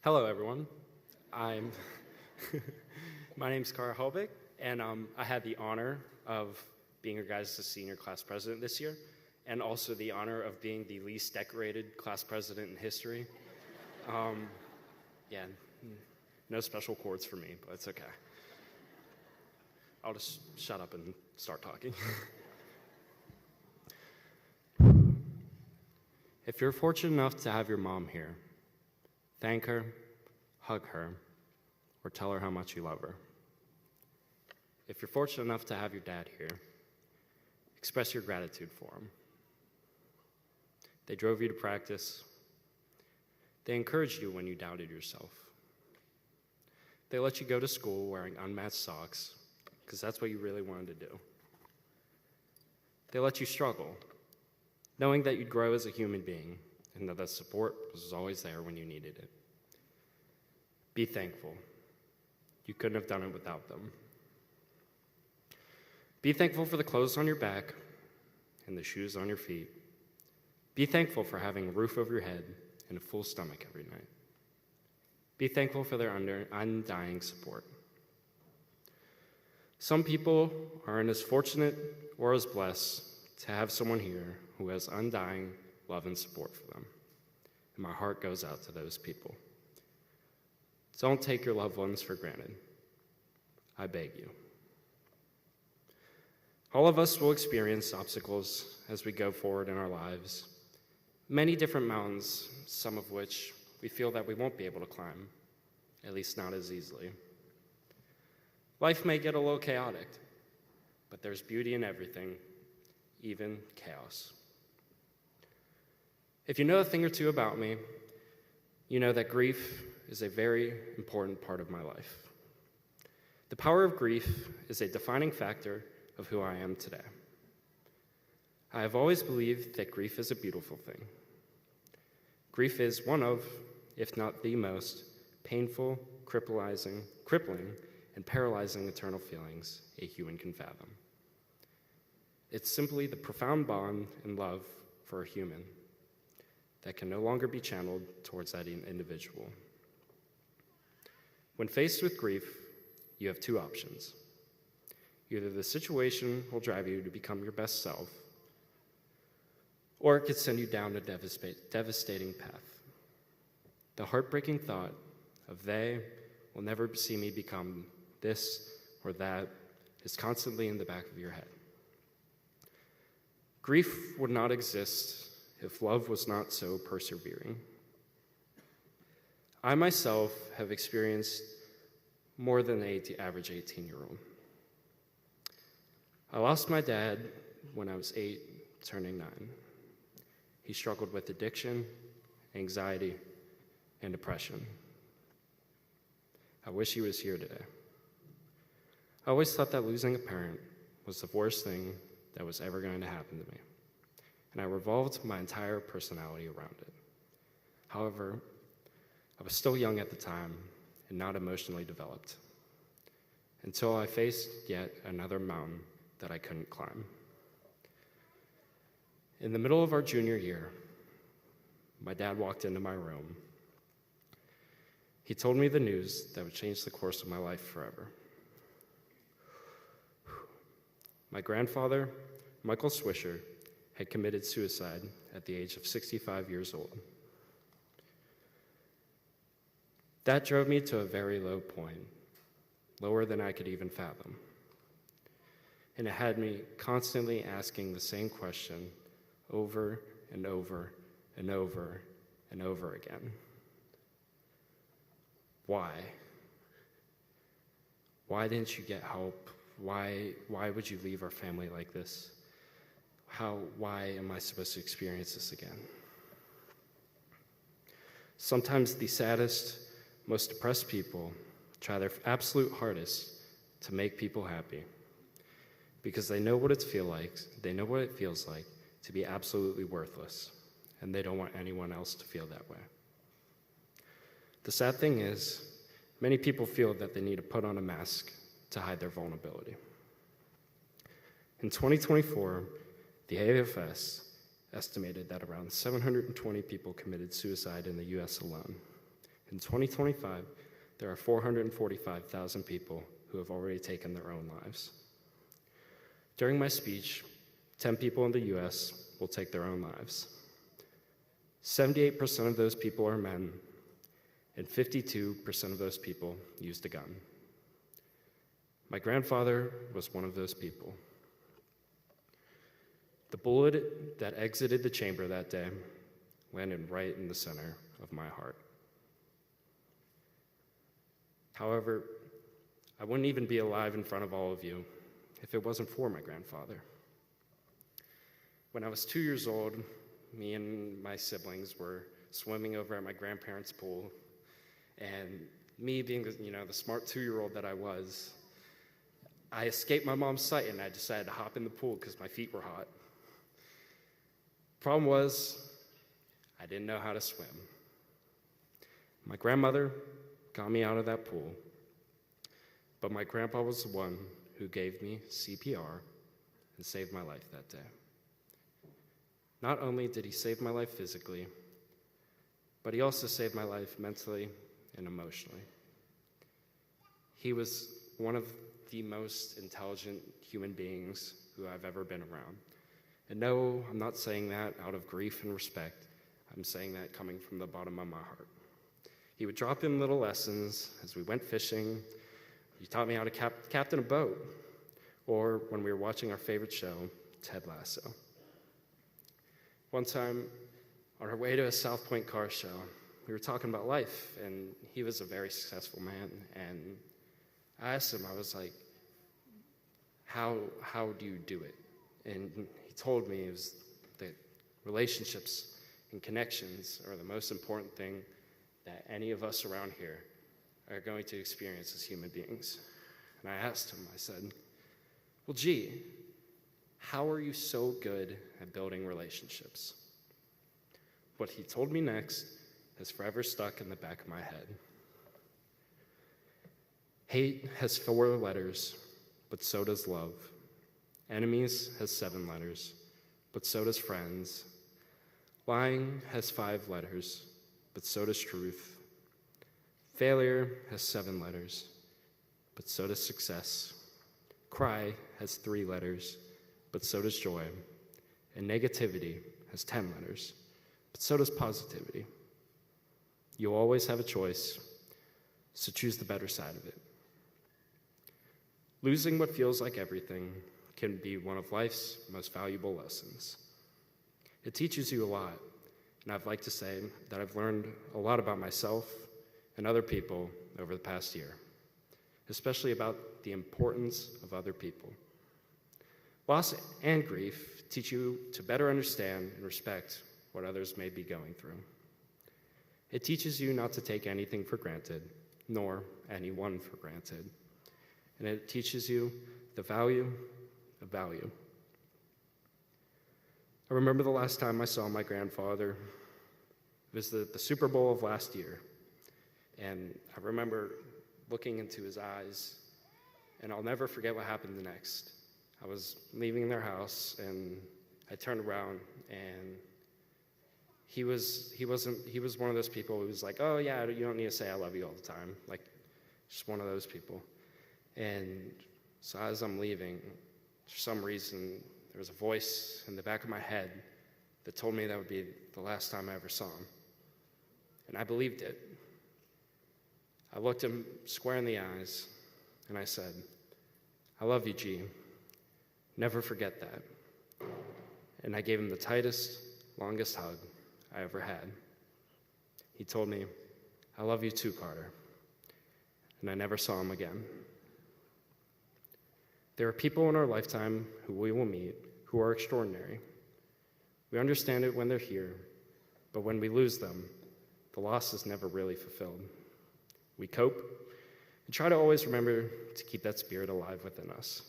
Hello, everyone. I'm my name's Kara Holbeck, and I had the honor of being your guys' senior class president this year, and also the honor of being the least decorated class president in history. Yeah, no special chords for me, but it's okay. I'll just shut up and start talking. If you're fortunate enough to have your mom here, thank her, hug her, or tell her how much you love her. If you're fortunate enough to have your dad here, express your gratitude for him. They drove you to practice. They encouraged you when you doubted yourself. They let you go to school wearing unmatched socks, because that's what you really wanted to do. They let you struggle, knowing that you'd grow as a human being and that the support was always there when you needed it. Be thankful. You couldn't have done it without them. Be thankful for the clothes on your back and the shoes on your feet. Be thankful for having a roof over your head and a full stomach every night. Be thankful for their undying support. Some people aren't as fortunate or as blessed to have someone here who has undying love and support for them. And my heart goes out to those people. Don't take your loved ones for granted. I beg you. All of us will experience obstacles as we go forward in our lives. Many different mountains, some of which we feel that we won't be able to climb, at least not as easily. Life may get a little chaotic, but there's beauty in everything, even chaos. If you know a thing or two about me, you know that grief is a very important part of my life. The power of grief is a defining factor of who I am today. I have always believed that grief is a beautiful thing. Grief is one of, if not the most, painful, crippling, and paralyzing eternal feelings a human can fathom. It's simply the profound bond and love for a human that can no longer be channeled towards that individual. When faced with grief, you have two options. Either the situation will drive you to become your best self, or it could send you down a devastating path. The heartbreaking thought of they will never see me become this or that is constantly in the back of your head. Grief would not exist if love was not so persevering. I myself have experienced more than the average 18-year-old. I lost my dad when I was 8, turning 9. He struggled with addiction, anxiety, and depression. I wish he was here today. I always thought that losing a parent was the worst thing that was ever going to happen to me, and I revolved my entire personality around it. However, I was still young at the time and not emotionally developed, until I faced yet another mountain that I couldn't climb. In the middle of our junior year, my dad walked into my room. He told me the news that would change the course of my life forever. My grandfather, Michael Swisher, had committed suicide at the age of 65 years old. That drove me to a very low point, lower than I could even fathom. And it had me constantly asking the same question over and over and over and over again. Why? Why didn't you get help? Why would you leave our family like this? Why am I supposed to experience this again? Sometimes the saddest, most depressed people try their absolute hardest to make people happy because they know what it feels like to be absolutely worthless, and they don't want anyone else to feel that way. The sad thing is, many people feel that they need to put on a mask to hide their vulnerability. In 2024, the AFS estimated that around 720 people committed suicide in the US alone, In 2025, there are 445,000 people who have already taken their own lives. During my speech, 10 people in the US will take their own lives. 78% of those people are men, and 52% of those people used a gun. My grandfather was one of those people. The bullet that exited the chamber that day landed right in the center of my heart. However, I wouldn't even be alive in front of all of you if it wasn't for my grandfather. When I was 2 years old, me and my siblings were swimming over at my grandparents' pool, and me being the smart 2-year-old that I was, I escaped my mom's sight and I decided to hop in the pool because my feet were hot. Problem was, I didn't know how to swim. My grandmother got me out of that pool, but my grandpa was the one who gave me CPR and saved my life that day. Not only did he save my life physically, but he also saved my life mentally and emotionally. He was one of the most intelligent human beings who I've ever been around. And no, I'm not saying that out of grief and respect. I'm saying that coming from the bottom of my heart. He would drop in little lessons as we went fishing. He taught me how to captain a boat, or when we were watching our favorite show, Ted Lasso. One time, on our way to a South Point car show, we were talking about life, and he was a very successful man, and I asked him, I was like, how do you do it? And he told me it was that relationships and connections are the most important thing that any of us around here are going to experience as human beings. And I asked him, I said, well, gee, how are you so good at building relationships? What he told me next has forever stuck in the back of my head. Hate has 4 letters, but so does love. Enemies has 7 letters, but so does friends. Lying has 5 letters, but so does truth. Failure has 7 letters, but so does success. Cry has 3 letters, but so does joy. And negativity has 10 letters, but so does positivity. You'll always have a choice, so choose the better side of it. Losing what feels like everything can be one of life's most valuable lessons. It teaches you a lot, and I'd like to say that I've learned a lot about myself and other people over the past year, especially about the importance of other people. Loss and grief teach you to better understand and respect what others may be going through. It teaches you not to take anything for granted, nor anyone for granted. And it teaches you the value of value. I remember the last time I saw my grandfather. It was the Super Bowl of last year. And I remember looking into his eyes, and I'll never forget what happened the next. I was leaving their house, and I turned around, and he was one of those people who was like, oh yeah, you don't need to say I love you all the time. Like, just one of those people. And so as I'm leaving, for some reason, there was a voice in the back of my head that told me that would be the last time I ever saw him. And I believed it. I looked him square in the eyes, and I said, I love you, G. Never forget that. And I gave him the tightest, longest hug I ever had. He told me, I love you too, Carter. And I never saw him again. There are people in our lifetime who we will meet who are extraordinary. We understand it when they're here, but when we lose them, the loss is never really fulfilled. We cope and try to always remember to keep that spirit alive within us.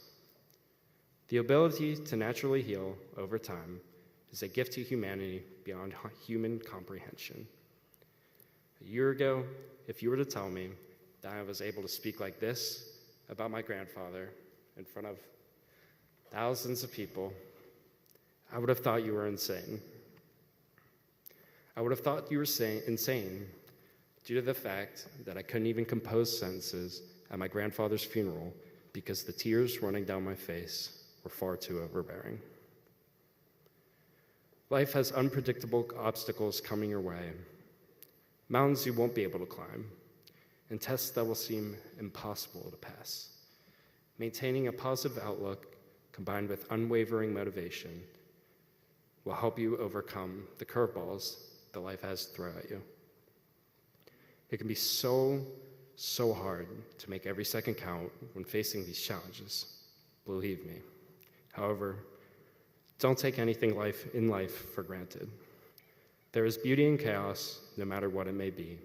The ability to naturally heal over time is a gift to humanity beyond human comprehension. A year ago, if you were to tell me that I was able to speak like this about my grandfather in front of thousands of people, I would have thought you were insane. I would have thought you were insane due to the fact that I couldn't even compose sentences at my grandfather's funeral because the tears running down my face were far too overbearing. Life has unpredictable obstacles coming your way, mountains you won't be able to climb, and tests that will seem impossible to pass. Maintaining a positive outlook combined with unwavering motivation will help you overcome the curveballs that life has to throw at you. It can be so hard to make every second count when facing these challenges, believe me. However, don't take anything in life for granted. There is beauty in chaos, no matter what it may be.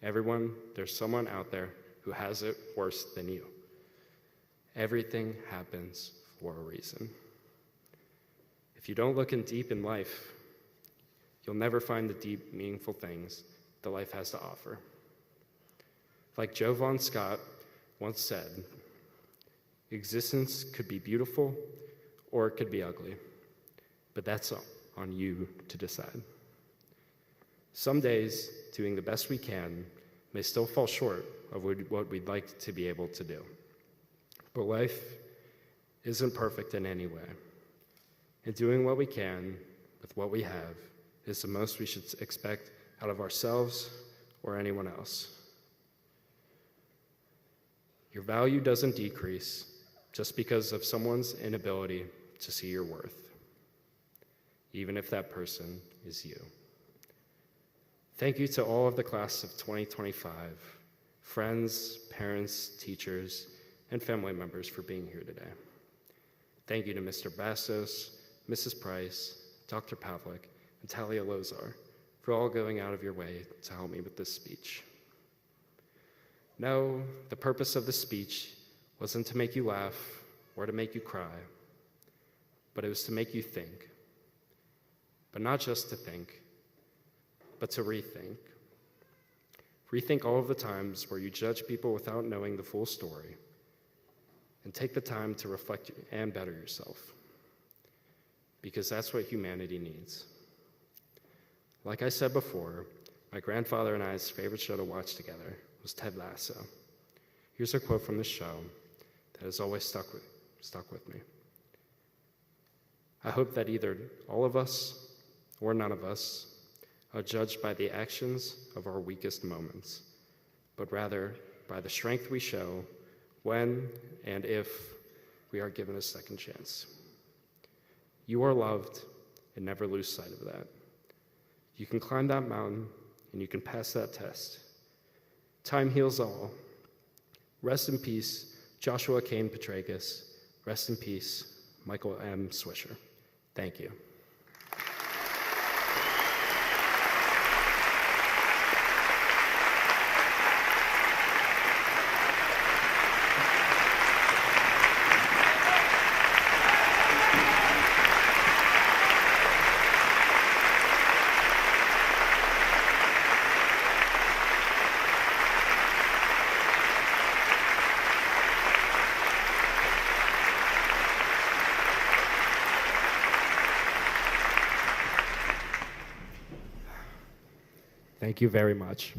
There's someone out there who has it worse than you. Everything happens for a reason. If you don't look in deep in life, you'll never find the deep, meaningful things that life has to offer. Like Joe Von Scott once said, existence could be beautiful or it could be ugly, but that's on you to decide. Some days, doing the best we can may still fall short of what we'd like to be able to do. But life isn't perfect in any way. And doing what we can with what we have is the most we should expect out of ourselves or anyone else. Your value doesn't decrease just because of someone's inability to see your worth, even if that person is you. Thank you to all of the class of 2025, friends, parents, teachers, and family members for being here today. Thank you to Mr. Bastos, Mrs. Price, Dr. Pavlik, and Talia Lozar for all going out of your way to help me with this speech. No, the purpose of the speech wasn't to make you laugh or to make you cry, but it was to make you think. But not just to think, but to rethink. Rethink all of the times where you judge people without knowing the full story, and take the time to reflect and better yourself, because that's what humanity needs. Like I said before, my grandfather and I's favorite show to watch together was Ted Lasso. Here's a quote from the show that has always stuck with me. I hope that either all of us or none of us are judged by the actions of our weakest moments, but rather by the strength we show when and if we are given a second chance. You are loved, and never lose sight of that. You can climb that mountain, and you can pass that test. Time heals all. Rest in peace, Joshua Kane Petragus. Rest in peace, Michael M. Swisher. Thank you. Thank you very much.